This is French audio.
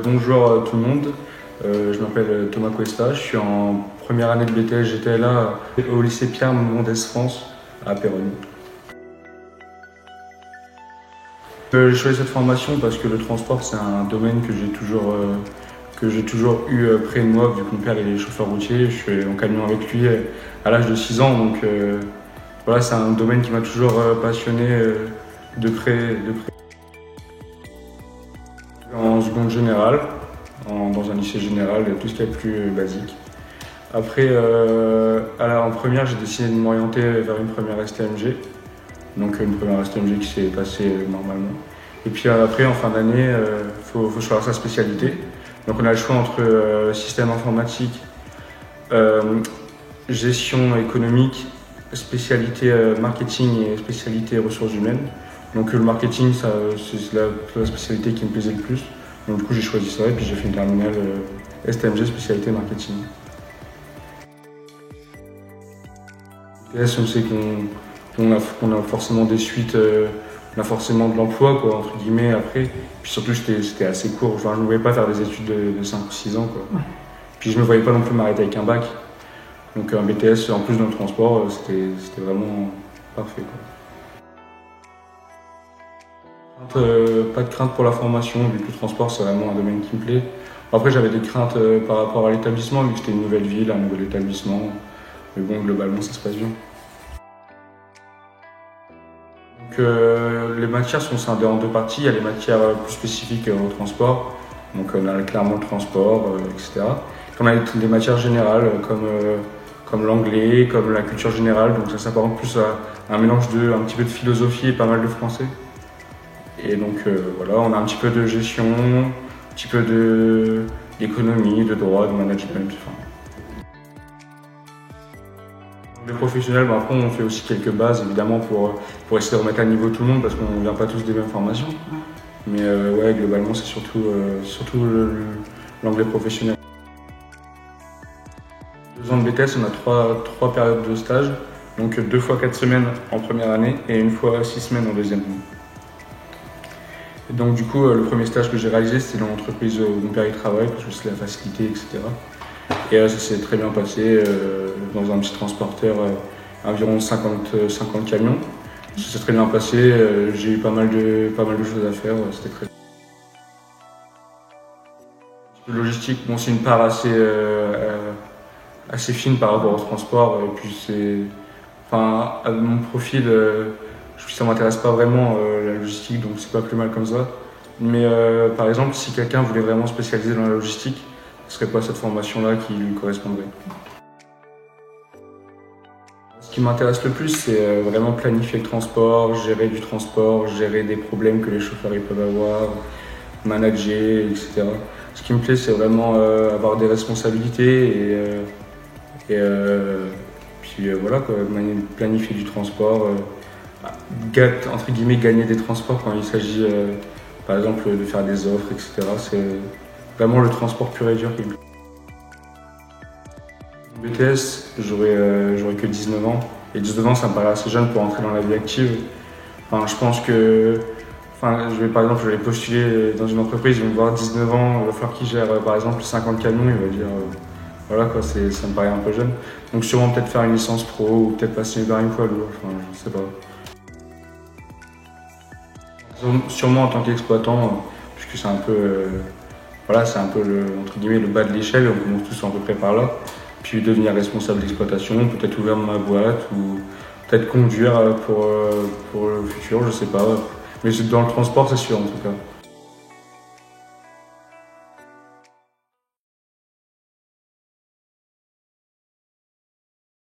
Bonjour tout le monde, je m'appelle Thomas Cuesta, je suis en première année de BTS GTLA au lycée Pierre Mendès France à Péronne. J'ai choisi cette formation parce que le transport c'est un domaine que j'ai toujours eu près de moi vu que mon père est chauffeur routier, je suis en camion avec lui à l'âge de 6 ans donc voilà, c'est un domaine qui m'a toujours passionné de près. En seconde générale, dans un lycée général, tout ce qui est plus basique. Après, en première, j'ai décidé de m'orienter vers une première STMG. Donc une première STMG qui s'est passée normalement. Et puis après, en fin d'année, faut choisir sa spécialité. Donc on a le choix entre système informatique, gestion économique, spécialité marketing et spécialité ressources humaines. Donc le marketing, c'est la spécialité qui me plaisait le plus. Donc du coup j'ai choisi ça et puis j'ai fait une terminale STMG spécialité marketing. BTS, on sait qu'on a forcément des suites, on a forcément de l'emploi quoi, entre guillemets après. Puis surtout c'était assez court, enfin, je ne me voyais pas faire des études de 5 ou 6 ans. Quoi. Puis je ne me voyais pas non plus m'arrêter avec un bac. Donc un BTS en plus dans le transport, c'était vraiment parfait. Quoi. Pas de crainte pour la formation, vu que le transport c'est vraiment un domaine qui me plaît. Après j'avais des craintes par rapport à l'établissement, vu que c'était une nouvelle ville, un nouvel établissement. Mais bon, globalement ça se passe bien. Donc, les matières sont scindées en deux parties. Il y a les matières plus spécifiques au transport, donc on a clairement le transport, etc. Puis on a des matières générales comme l'anglais, comme la culture générale, donc ça s'apparente plus à un mélange de un petit peu de philosophie et pas mal de français. Et donc voilà, on a un petit peu de gestion, un petit peu d'économie, de droit, de management. Enfin. Les professionnels, après on fait aussi quelques bases évidemment pour essayer de remettre à niveau tout le monde parce qu'on ne vient pas tous des mêmes formations. Mais ouais, globalement c'est surtout l'anglais professionnel. 2 ans de BTS, on a trois périodes de stage, donc 2 fois 4 semaines en première année et 1 fois 6 semaines en deuxième année. Et donc du coup, le premier stage que j'ai réalisé, c'était dans l'entreprise où mon père y travaille, parce que c'est la facilité, etc. Et ça s'est très bien passé dans un petit transporteur, environ 50 camions. Ça s'est très bien passé, j'ai eu pas mal de choses à faire, c'était très bien. Logistique, bon, c'est une part assez fine par rapport au transport, et puis enfin, à mon profil, ça m'intéresse pas vraiment la logistique, donc c'est pas plus mal comme ça. Mais par exemple, si quelqu'un voulait vraiment spécialiser dans la logistique, ce serait pas cette formation-là qui lui correspondrait. Ce qui m'intéresse le plus, c'est vraiment planifier le transport, gérer du transport, gérer des problèmes que les chauffeurs ils peuvent avoir, manager, etc. Ce qui me plaît, c'est vraiment avoir des responsabilités et puis voilà, quoi, planifier du transport, entre guillemets gagner des transports quand il s'agit par exemple de faire des offres, etc. C'est vraiment le transport pur et dur qui me plaît. Au BTS, j'aurais que 19 ans. Et 19 ans, ça me paraît assez jeune pour entrer dans la vie active. Enfin, je pense que par exemple, je vais postuler dans une entreprise, ils vont me voir 19 ans, il va falloir qu'il gère par exemple 50 camions, il va dire voilà quoi, ça me paraît un peu jeune. Donc sûrement peut-être faire une licence pro ou peut-être passer une barre poids lourd, enfin je sais pas. Sûrement en tant qu'exploitant, puisque c'est un peu, voilà, c'est un peu entre guillemets le bas de l'échelle, on commence tous à peu près par là. Puis devenir responsable d'exploitation, peut-être ouvrir ma boîte ou peut-être conduire pour le futur, je sais pas. Mais dans le transport, c'est sûr en tout cas.